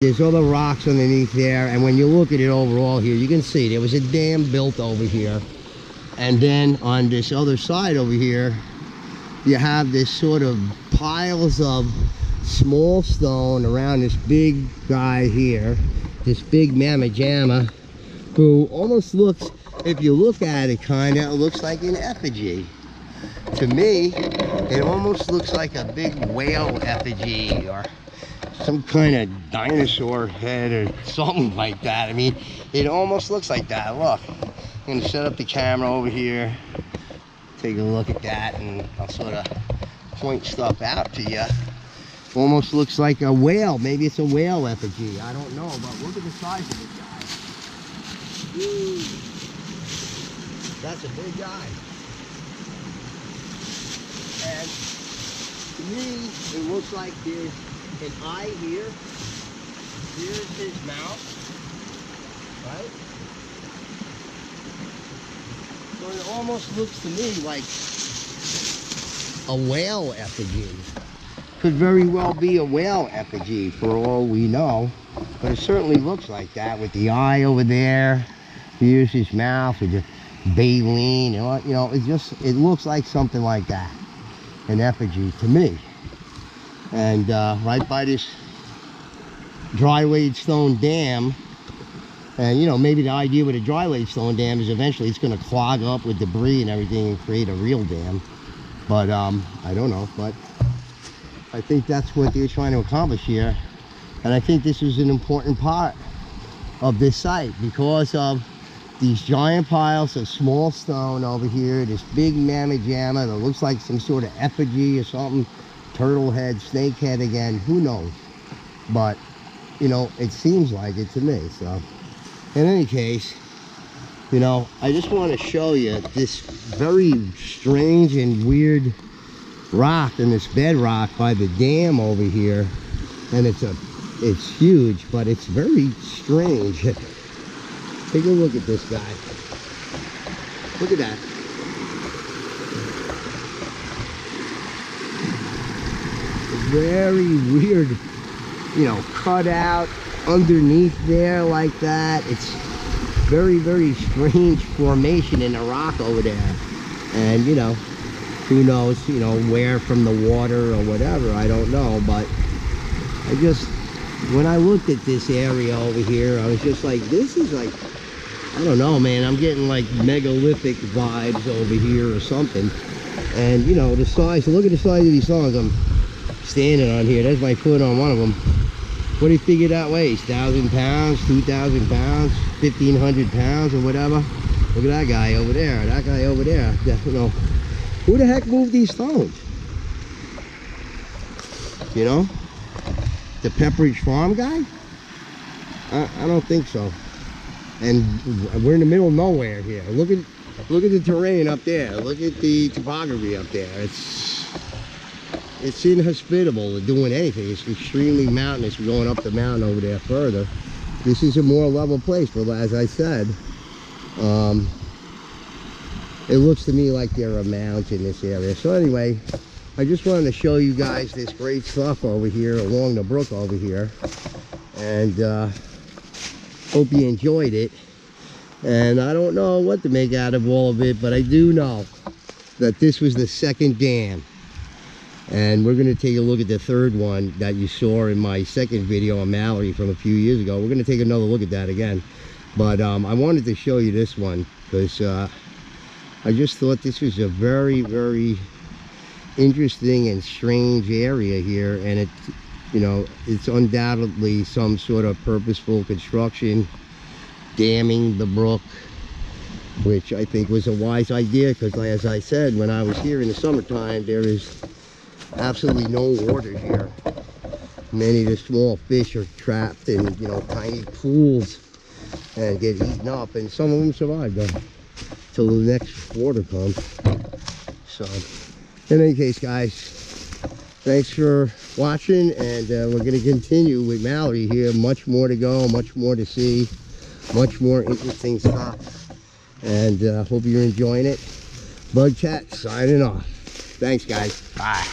There's other rocks underneath there, and when you look at it overall here, you can see there was a dam built over here. And then on this other side over here, you have this sort of piles of small stone around this big guy here, this big mamma jamma, who almost looks, if you look at it, kind of, it looks like an effigy. To me, it almost looks like a big whale effigy or some kind of dinosaur head or something like that. I mean, it almost looks like that. Look, I'm gonna set up the camera over here, take a look at that, and I'll sort of point stuff out to you. Almost looks like a whale. Maybe it's a whale effigy. I don't know, but look at the size of this guy. Woo. That's a big guy. And to me, it looks like there's an eye here. Here's his mouth, right? So it almost looks to me like a whale effigy. Could very well be a whale effigy for all we know, but it certainly looks like that with the eye over there. Here's his mouth with the baleen, and you know, it looks like something like that, an effigy to me. And right by this dry laid stone dam, and you know, maybe the idea with a dry laid stone dam is eventually it's going to clog up with debris and everything and create a real dam, but I don't know. But I think that's what they're trying to accomplish here, and I think this is an important part of this site because of these giant piles of small stone over here, this big mamma jamma that looks like some sort of effigy or something, turtle head, snake head again, who knows, but you know, it seems like it to me. So in any case, you know, I just want to show you this very strange and weird rock and this bedrock by the dam over here, and it's huge, but it's very strange. Take a look at this guy. Look at that. Very weird, you know, cut out underneath there like that. It's very, very strange formation in the rock over there. And, you know, who knows, you know, where from the water or whatever, I don't know. But I just, when I looked at this area over here, I was just like, this is like, I don't know, man, I'm getting like megalithic vibes over here or something. And, you know, the size, look at the size of these stones I'm standing on here. There's my foot on one of them. What do you figure that weighs? 1,000 pounds, 2,000 pounds, 1,500 pounds or whatever? Look at that guy over there, that guy over there. You know, who the heck moved these stones? You know? The Pepperidge Farm guy? I don't think so. And we're in the middle of nowhere here. Look at the terrain up there. Look at the topography up there. It's inhospitable to doing anything. It's extremely mountainous going up the mountain over there further. This is a more level place, but as I said, it looks to me like there are mountains in this area. So anyway, I just wanted to show you guys this great stuff over here along the brook over here, and hope you enjoyed it. And I don't know what to make out of all of it, but I do know that this was the second dam, and we're going to take a look at the third one that you saw in my second video on Mallory from a few years ago. We're going to take another look at that again, but I wanted to show you this one because I just thought this was a very, very interesting and strange area here, and it, you know, it's undoubtedly some sort of purposeful construction, damming the brook, which I think was a wise idea because, as I said, when I was here in the summertime, there is absolutely no water here. Many of the small fish are trapped in, you know, tiny pools and get eaten up, and some of them survive though till the next water comes. So in any case, guys, thanks for watching, and we're going to continue with Mallory here. Much more to go, much more to see, much more interesting stuff, and hope you're enjoying it. Bug Chat signing off. Thanks, guys. Bye.